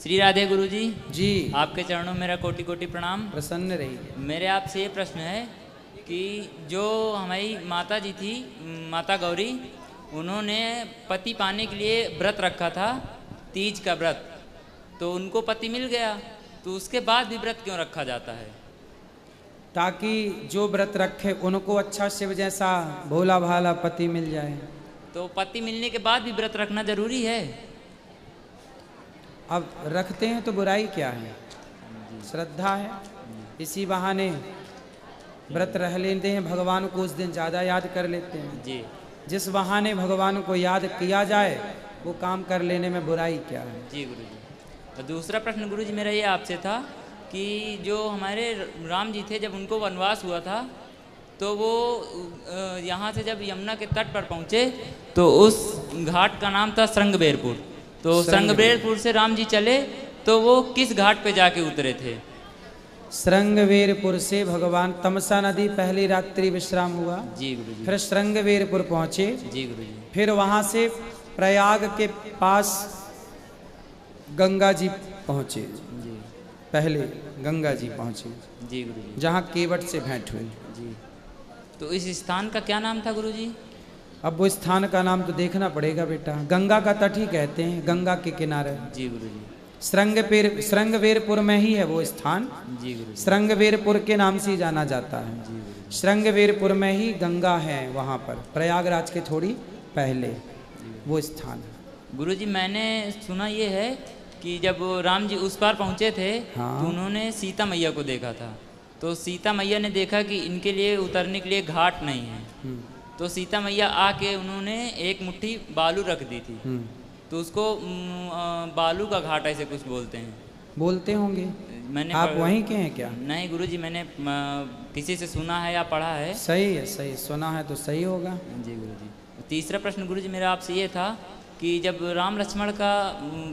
श्री राधे गुरु जी। जी आपके चरणों में मेरा कोटि कोटि प्रणाम। प्रसन्न रहिए। मेरे आपसे ये प्रश्न है कि जो हमारी माता जी थी, माता गौरी, उन्होंने पति पाने के लिए व्रत रखा था, तीज का व्रत, तो उनको पति मिल गया, तो उसके बाद भी व्रत क्यों रखा जाता है? ताकि जो व्रत रखे उनको अच्छा शिव जैसा भोला भाला पति मिल जाए। तो पति मिलने के बाद भी व्रत रखना जरूरी है? अब रखते हैं तो बुराई क्या है, श्रद्धा है, इसी बहाने व्रत रह लेते हैं, भगवान को उस दिन ज़्यादा याद कर लेते हैं जी। जिस बहाने भगवान को याद किया जाए वो काम कर लेने में बुराई क्या है। जी गुरु जी। तो दूसरा प्रश्न गुरु जी मेरा ये आपसे था कि जो हमारे राम जी थे, जब उनको वनवास हुआ था, तो वो यहाँ से जब यमुना के तट पर पहुँचे तो उस घाट का नाम था श्रृंगबेरपुर। तो श्रृंगबेरपुर से राम जी चले तो वो किस घाट पे जाके उतरे थे? श्रृंगबेरपुर से भगवान तमसा नदी पहली रात्रि विश्राम हुआ। जी गुरु जी। फिर श्रृंगबेरपुर पहुँचे। जी गुरु जी। फिर वहाँ से प्रयाग के पास गंगा जी पहुँचे। जी। पहले गंगा जी पहुँचे। जी गुरु जी। जहाँ केवट से भेंट हुई। जी। तो इस स्थान का क्या नाम था गुरु जी? अब वो स्थान का नाम तो देखना पड़ेगा बेटा, गंगा का तट ही कहते हैं, गंगा के किनारे। जी गुरु जी। श्रृंगबेरपुर में ही है वो स्थान। जी गुरु जी। श्रृंगबेरपुर के नाम से ही जाना जाता है। जी गुरु जी। श्रृंगबेरपुर में ही गंगा है, वहाँ पर प्रयागराज के थोड़ी पहले वो स्थान है। गुरु जी, मैंने सुना ये है कि जब राम जी उस पार पहुँचे थे, हाँ। तो उन्होंने सीता मैया को देखा था। तो सीता मैया ने देखा कि इनके लिए उतरने के लिए घाट नहीं है, तो सीता मैया आके उन्होंने एक मुट्ठी बालू रख दी थी, तो उसको बालू का घाट ऐसे कुछ बोलते हैं। बोलते होंगे। मैंने आप वहीं के हैं क्या? नहीं गुरुजी, मैंने किसी से सुना है या पढ़ा है। सही है, सही सुना है तो सही होगा। जी गुरुजी। तीसरा प्रश्न गुरुजी मेरा आपसे ये था कि जब राम लक्ष्मण का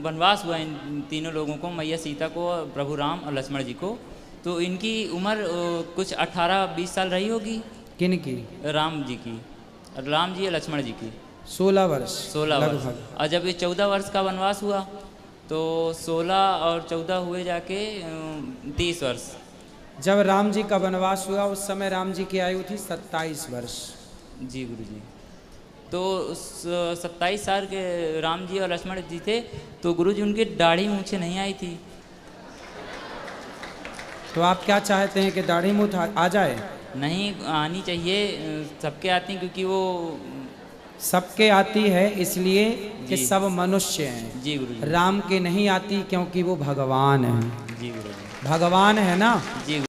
वनवास हुआ, इन तीनों लोगों को, मैया सीता को, प्रभु राम और लक्ष्मण जी को, तो इनकी उम्र कुछ 18-20 साल रही होगी। किन की? राम जी की, राम जी या लक्ष्मण जी की? 16 वर्ष। 16 वर्ष। और जब ये 14 वर्ष का वनवास हुआ तो 16 और 14 हुए जाके 30 वर्ष। जब राम जी का वनवास हुआ उस समय राम जी की आयु थी 27 वर्ष। जी गुरु जी। तो 27 साल के राम जी और लक्ष्मण जी थे, तो गुरु जी उनकी दाढ़ी मूछें नहीं आई थी। तो आप क्या चाहते हैं कि दाढ़ी मूछ आ जाए? नहीं आनी चाहिए, सबके आती हैं, क्योंकि वो सबके आती है इसलिए कि सब मनुष्य हैं। जी गुरु जी। राम के नहीं आती क्योंकि वो भगवान हैं। जी गुरु जी। भगवान है ना। जी।